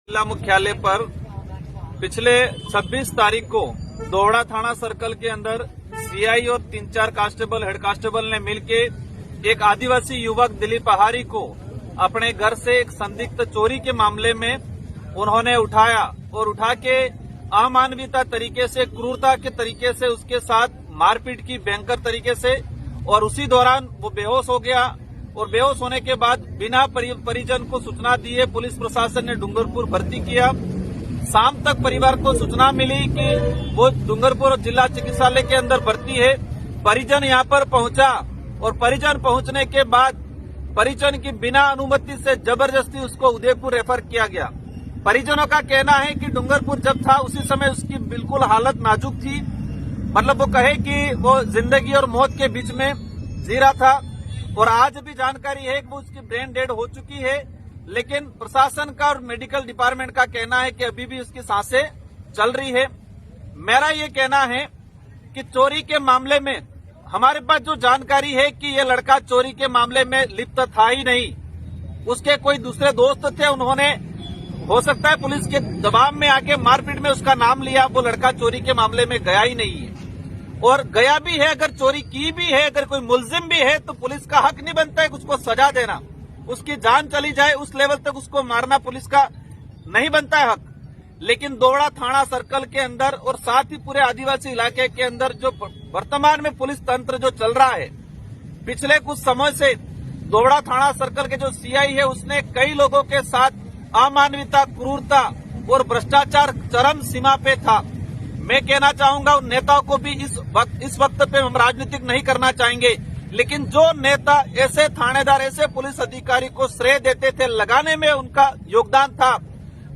जिला मुख्यालय पर पिछले 26 तारीख को दोहड़ा थाना सर्कल के अंदर सीआई और 3-4 कांस्टेबल हेड कांस्टेबल ने मिलके एक आदिवासी युवक दिलीप पहाड़ी को अपने घर से एक संदिग्ध चोरी के मामले में उन्होंने उठाया और उठा के अमानवीयता तरीके से, क्रूरता के तरीके से उसके साथ मारपीट की भयंकर तरीके से, और उसी दौरान वो बेहोश हो गया। और बेहोश होने के बाद बिना परिजन को सूचना दिए पुलिस प्रशासन ने डूंगरपुर भर्ती किया। शाम तक परिवार को सूचना मिली कि वो डूंगरपुर जिला चिकित्सालय के अंदर भर्ती है। परिजन यहां पर पहुंचा और परिजन पहुंचने के बाद परिजन की बिना अनुमति से जबरदस्ती उसको उदयपुर रेफर किया गया। परिजनों का कहना है कि डूंगरपुर जब था उसी समय उसकी बिल्कुल हालत नाजुक थी, मतलब वो कहे कि वो जिंदगी और मौत के बीच में जी रहा था। और आज भी जानकारी है कि वो उसकी ब्रेन डेड हो चुकी है, लेकिन प्रशासन का और मेडिकल डिपार्टमेंट का कहना है कि अभी भी उसकी सांसें चल रही है। मेरा ये कहना है कि चोरी के मामले में हमारे पास जो जानकारी है कि ये लड़का चोरी के मामले में लिप्त था ही नहीं, उसके कोई दूसरे दोस्त थे, उन्होंने हो सकता है पुलिस के दबाव में आके मारपीट में उसका नाम लिया। वो लड़का चोरी के मामले में गया ही नहीं है, और गया भी है, अगर चोरी की भी है, अगर कोई मुलजिम भी है तो पुलिस का हक नहीं बनता है उसको सजा देना। उसकी जान चली जाए उस लेवल तक उसको मारना पुलिस का नहीं बनता है हक। लेकिन दोहड़ा थाना सर्कल के अंदर और साथ ही पूरे आदिवासी इलाके के अंदर जो वर्तमान में पुलिस तंत्र जो चल रहा है, पिछले कुछ समय से दोहड़ा थाना सर्कल के जो सीआई है उसने कई लोगों के साथ अमानवीयता, क्रूरता और भ्रष्टाचार चरम सीमा पे था। मैं कहना चाहूंगा उन नेताओं को भी इस वक्त पे हम राजनीतिक नहीं करना चाहेंगे, लेकिन जो नेता ऐसे थानेदार, ऐसे पुलिस अधिकारी को श्रेय देते थे, लगाने में उनका योगदान था,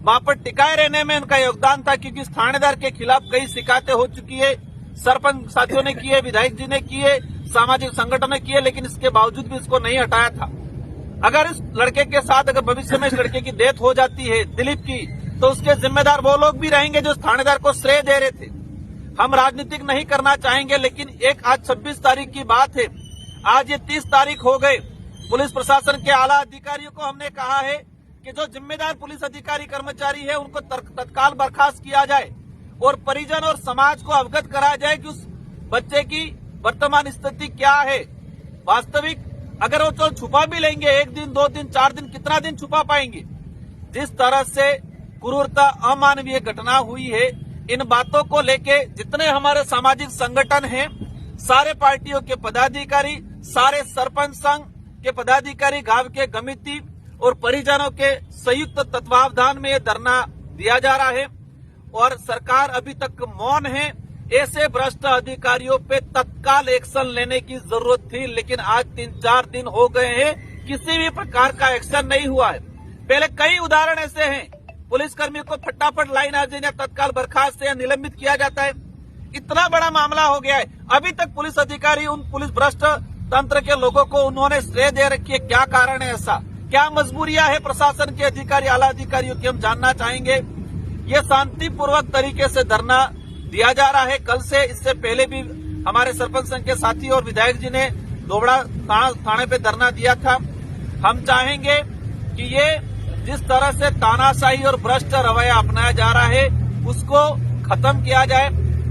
वहां पर टिकाए रहने में उनका योगदान था, क्योंकि इस थानेदार के खिलाफ कई शिकायतें हो चुकी है, सरपंच साथियों ने किए, विधायक जी ने किए, सामाजिक संगठनों ने किए, लेकिन इसके बावजूद भी इसको नहीं हटाया था। अगर इस लड़के के साथ अगर भविष्य में इस लड़के की डेथ हो जाती है, दिलीप की, तो उसके जिम्मेदार वो लोग भी रहेंगे जो इस थानेदार को श्रेय दे रहे थे। हम राजनीतिक नहीं करना चाहेंगे, लेकिन एक आज 26 तारीख की बात है, आज ये 30 तारीख हो गए। पुलिस प्रशासन के आला अधिकारियों को हमने कहा है कि जो जिम्मेदार पुलिस अधिकारी कर्मचारी है उनको तत्काल बर्खास्त किया जाए और परिजन और समाज को अवगत कराया जाए कि उस बच्चे की वर्तमान स्थिति क्या है वास्तविक। अगर वो तो छुपा भी लेंगे, 1 दिन 2 दिन 4 दिन, कितना दिन छुपा पाएंगे? जिस तरह से क्रूरता, अमानवीय घटना हुई है, इन बातों को लेके जितने हमारे सामाजिक संगठन हैं, सारे पार्टियों के पदाधिकारी, सारे सरपंच संघ के पदाधिकारी, गांव के कमेटी और परिजनों के संयुक्त तत्वावधान में ये धरना दिया जा रहा है। और सरकार अभी तक मौन है। ऐसे भ्रष्ट अधिकारियों पे तत्काल एक्शन लेने की जरूरत थी, लेकिन आज 3-4 दिन हो गए हैं, किसी भी प्रकार का एक्शन नहीं हुआ है। पहले कई उदाहरण ऐसे हैं, पुलिसकर्मी को फटाफट लाइन आ जाए, तत्काल बर्खास्त या निलंबित किया जाता है। इतना बड़ा मामला हो गया है, अभी तक पुलिस अधिकारी उन पुलिस भ्रष्ट तंत्र के लोगों को उन्होंने श्रेय दे रखी है। क्या कारण है ऐसा? क्या मजबूरियां है प्रशासन के अधिकारी, आला अधिकारियों की, हम जानना चाहेंगे। ये शांतिपूर्वक तरीके से धरना दिया जा रहा है कल से। इससे पहले भी हमारे सरपंच संघ के साथी और विधायक जी ने दोहड़ा थाने पे धरना दिया था। हम चाहेंगे कि ये जिस तरह से तानाशाही और भ्रष्ट रवैया अपनाया जा रहा है उसको खत्म किया जाए।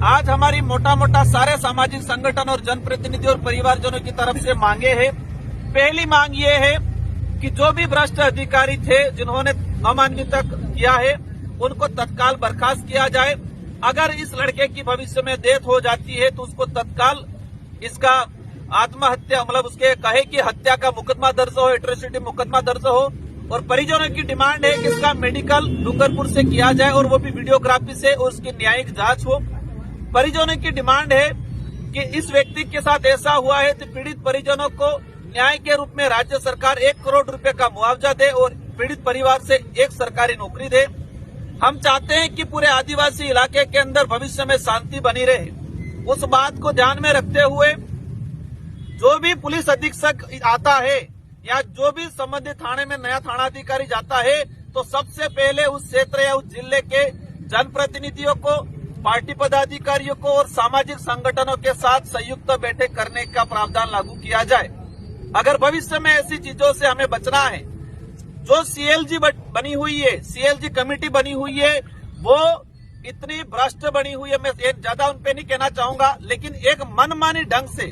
आज हमारी मोटा सारे सामाजिक संगठन और जनप्रतिनिधि और परिवारजनों की तरफ से मांगे हैं। पहली मांग ये है कि जो भी भ्रष्ट अधिकारी थे जिन्होंने अमानवीयता किया है उनको तत्काल बर्खास्त किया जाए। अगर इस लड़के की भविष्य में डेथ हो जाती है तो उसको तत्काल इसका आत्महत्या, मतलब उसके कहे कि हत्या का मुकदमा दर्ज हो, एट्रोसिटी मुकदमा दर्ज हो। और परिजनों की डिमांड है कि इसका मेडिकल डूंगरपुर से किया जाए और वो भी वीडियोग्राफी से, और उसकी न्यायिक जांच हो। परिजनों की डिमांड है कि इस व्यक्ति के साथ ऐसा हुआ है तो पीड़ित परिजनों को न्याय के रूप में राज्य सरकार 1 करोड़ रुपए का मुआवजा दे और पीड़ित परिवार से एक सरकारी नौकरी दे। हम चाहते हैं कि पूरे आदिवासी इलाके के अंदर भविष्य में शांति बनी रहे। उस बात को ध्यान में रखते हुए जो भी पुलिस अधीक्षक आता है या जो भी संबंधित थाने में नया थानाधिकारी जाता है तो सबसे पहले उस क्षेत्र या उस जिले के जनप्रतिनिधियों को, पार्टी पदाधिकारियों को और सामाजिक संगठनों के साथ संयुक्त बैठक करने का प्रावधान लागू किया जाए। अगर भविष्य में ऐसी चीजों से हमें बचना है, जो सीएलजी बनी हुई है, सीएलजी कमेटी बनी हुई है, वो इतनी भ्रष्ट बनी हुई है। मैं ज्यादा उन पे नहीं कहना चाहूंगा, लेकिन एक मनमानी ढंग से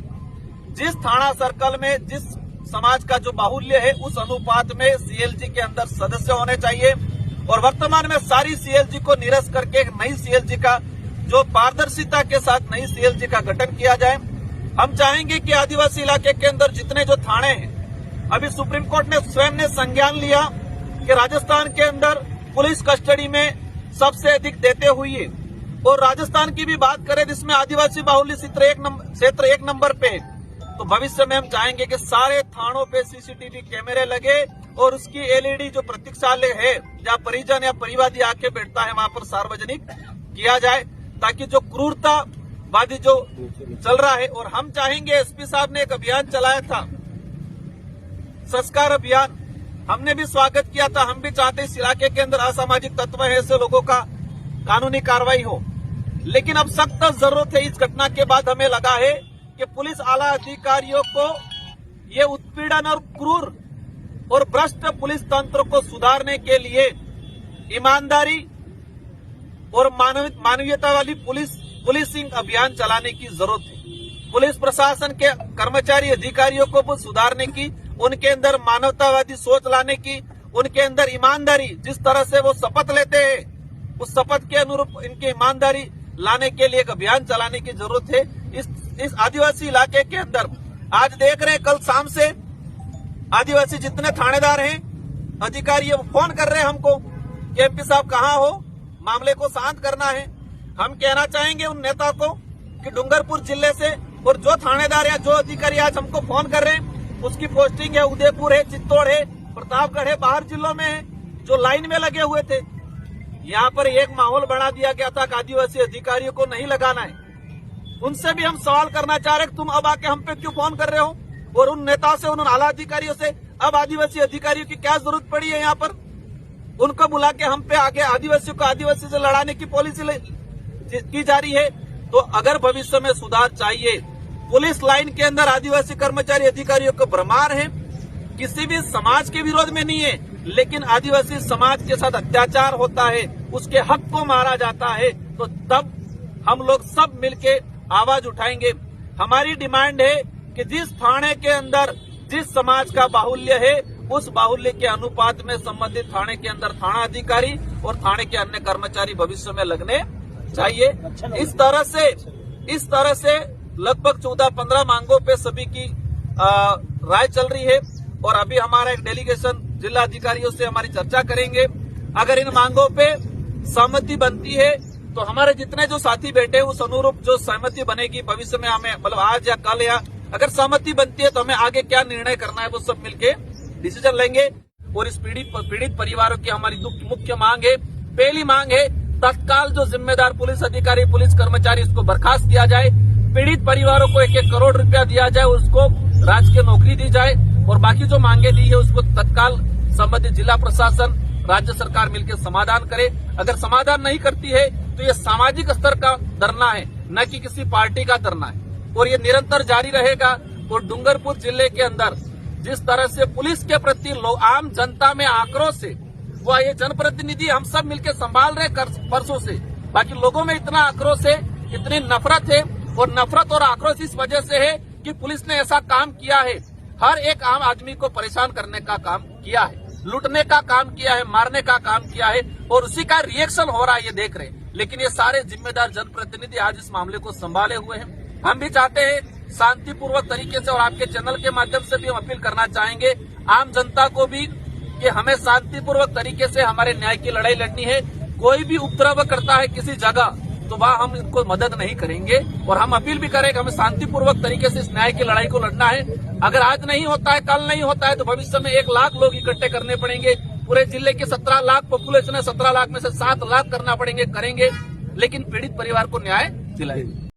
जिस थाना सर्कल में जिस समाज का जो बाहुल्य है उस अनुपात में सीएलजी के अंदर सदस्य होने चाहिए और वर्तमान में सारी सीएलजी को निरस्त करके एक नई सीएलजी का जो पारदर्शिता के साथ नई सीएलजी का गठन किया जाए। हम चाहेंगे कि आदिवासी इलाके के अंदर जितने जो थाने हैं, अभी सुप्रीम कोर्ट ने स्वयं ने संज्ञान लिया कि राजस्थान के अंदर पुलिस कस्टडी में सबसे अधिक देते हुए, और राजस्थान की भी बात करें जिसमें आदिवासी बाहुल्य क्षेत्र एक नंबर पे है, तो भविष्य में हम चाहेंगे कि सारे थानों पे सीसीटीवी कैमरे लगे और उसकी एलईडी जो प्रतीक्षालय है जहाँ परिजन या परिवादी आके बैठता है वहां पर सार्वजनिक किया जाए, ताकि जो क्रूरतावादी जो चल रहा है। और हम चाहेंगे, एसपी साहब ने एक अभियान चलाया था, संस्कार अभियान, हमने भी स्वागत किया था। हम भी चाहते इस इलाके के अंदर असामाजिक तत्व है ऐसे लोगों का कानूनी कार्रवाई हो, लेकिन अब सख्त जरूरत है। इस घटना के बाद हमें लगा है कि पुलिस आला अधिकारियों को ये उत्पीड़न और क्रूर और भ्रष्ट पुलिस तंत्र को सुधारने के लिए ईमानदारी और मानवीयता वाली पुलिसिंग अभियान चलाने की जरूरत है। पुलिस प्रशासन के कर्मचारी अधिकारियों को भी सुधारने की, उनके अंदर मानवतावादी सोच लाने की, उनके अंदर ईमानदारी, जिस तरह से वो शपथ लेते हैं उस शपथ के अनुरूप इनकी ईमानदारी लाने के लिए एक अभियान चलाने की जरूरत है। इस आदिवासी इलाके के अंदर आज देख रहे हैं, कल शाम से आदिवासी जितने थानेदार हैं, अधिकारी वो फोन कर रहे हैं हमको कि एमपी साहब कहाँ हो, मामले को शांत करना है। हम कहना चाहेंगे उन नेता को कि डूंगरपुर जिले से और जो थानेदार या जो अधिकारी आज हमको फोन कर रहे हैं उसकी पोस्टिंग है उदयपुर है, चित्तौड़ है, प्रतापगढ़ है, बाहर जिलों में है, जो लाइन में लगे हुए थे। यहाँ पर एक माहौल बना दिया गया था कि आदिवासी अधिकारियों को नहीं लगाना है। उनसे भी हम सवाल करना चाह रहे, तुम अब आके हम पे क्यों फोन कर रहे हो? और उन नेताओं से, उन आला अधिकारियों से अब आदिवासी अधिकारियों की क्या जरूरत पड़ी है? यहाँ पर उनको बुला के हम पे आगे आदिवासियों को आदिवासी से लड़ाने की पॉलिसी की जा रही है। तो अगर भविष्य में सुधार चाहिए, पुलिस लाइन के अंदर आदिवासी कर्मचारी अधिकारियों को भ्रमार है, किसी भी समाज के विरोध में नहीं है, लेकिन आदिवासी समाज के साथ अत्याचार होता है, उसके हक को मारा जाता है, तो तब हम लोग सब मिलके आवाज उठाएंगे। हमारी डिमांड है कि जिस थाने के अंदर जिस समाज का बाहुल्य है उस बाहुल्य के अनुपात में संबंधित थाने के अंदर थाना अधिकारी और थाने के अन्य कर्मचारी भविष्य में लगने चाहिए। इस तरह से लगभग 14-15 मांगों पे सभी की राय चल रही है और अभी हमारा एक डेलीगेशन जिला अधिकारियों से हमारी चर्चा करेंगे। अगर इन मांगों पे सहमति बनती है तो हमारे जितने जो साथी बैठे उस अनुरूप जो सहमति बनेगी भविष्य में हमें, मतलब आज या कल, या अगर सहमति बनती है तो हमें आगे क्या निर्णय करना है वो सब मिलके डिसीजन लेंगे। और इस पीड़ित परिवारों की हमारी मुख्य मांग है, पहली मांग है तत्काल जो जिम्मेदार पुलिस अधिकारी, पुलिस कर्मचारी, उसको बर्खास्त किया जाए। पीड़ित परिवारों को 1-1 करोड़ रुपया दिया जाए, उसको राजकीय नौकरी दी जाए और बाकी जो मांगे दी है उसको तत्काल संबंधित जिला प्रशासन, राज्य सरकार मिलकर समाधान करे। अगर समाधान नहीं करती है तो ये सामाजिक स्तर का धरना है, न कि किसी पार्टी का धरना है, और ये निरंतर जारी रहेगा। और डूंगरपुर जिले के अंदर जिस तरह से पुलिस के प्रति आम जनता में आक्रोश है, वो ये जनप्रतिनिधि हम सब मिलकर संभाल रहे परसों से, बाकी लोगों में इतना आक्रोश है, इतनी नफरत है, और नफरत और आक्रोश इस वजह से है कि पुलिस ने ऐसा काम किया है, हर एक आम आदमी को परेशान करने का काम किया है, लूटने का काम किया है, मारने का काम किया है, और उसी का रिएक्शन हो रहा है, ये देख रहे हैं। लेकिन ये सारे जिम्मेदार जनप्रतिनिधि आज इस मामले को संभाले हुए हैं। हम भी चाहते हैं शांतिपूर्वक तरीके से, और आपके चैनल के माध्यम से भी हम अपील करना चाहेंगे आम जनता को भी कि हमें शांतिपूर्वक तरीके से हमारे न्याय की लड़ाई लड़नी है। कोई भी उपद्रव करता है किसी जगह तो वहाँ हम इनको मदद नहीं करेंगे, और हम अपील भी करेंगे हमें शांतिपूर्वक तरीके से इस न्याय की लड़ाई को लड़ना है। अगर आज नहीं होता है, कल नहीं होता है, तो भविष्य में 1 लाख लोग इकट्ठे करने पड़ेंगे। पूरे जिले के 17 लाख पॉपुलेशन है, 17 लाख में से 7 लाख करना पड़ेंगे, करेंगे, लेकिन पीड़ित परिवार को न्याय दिलाएंगे।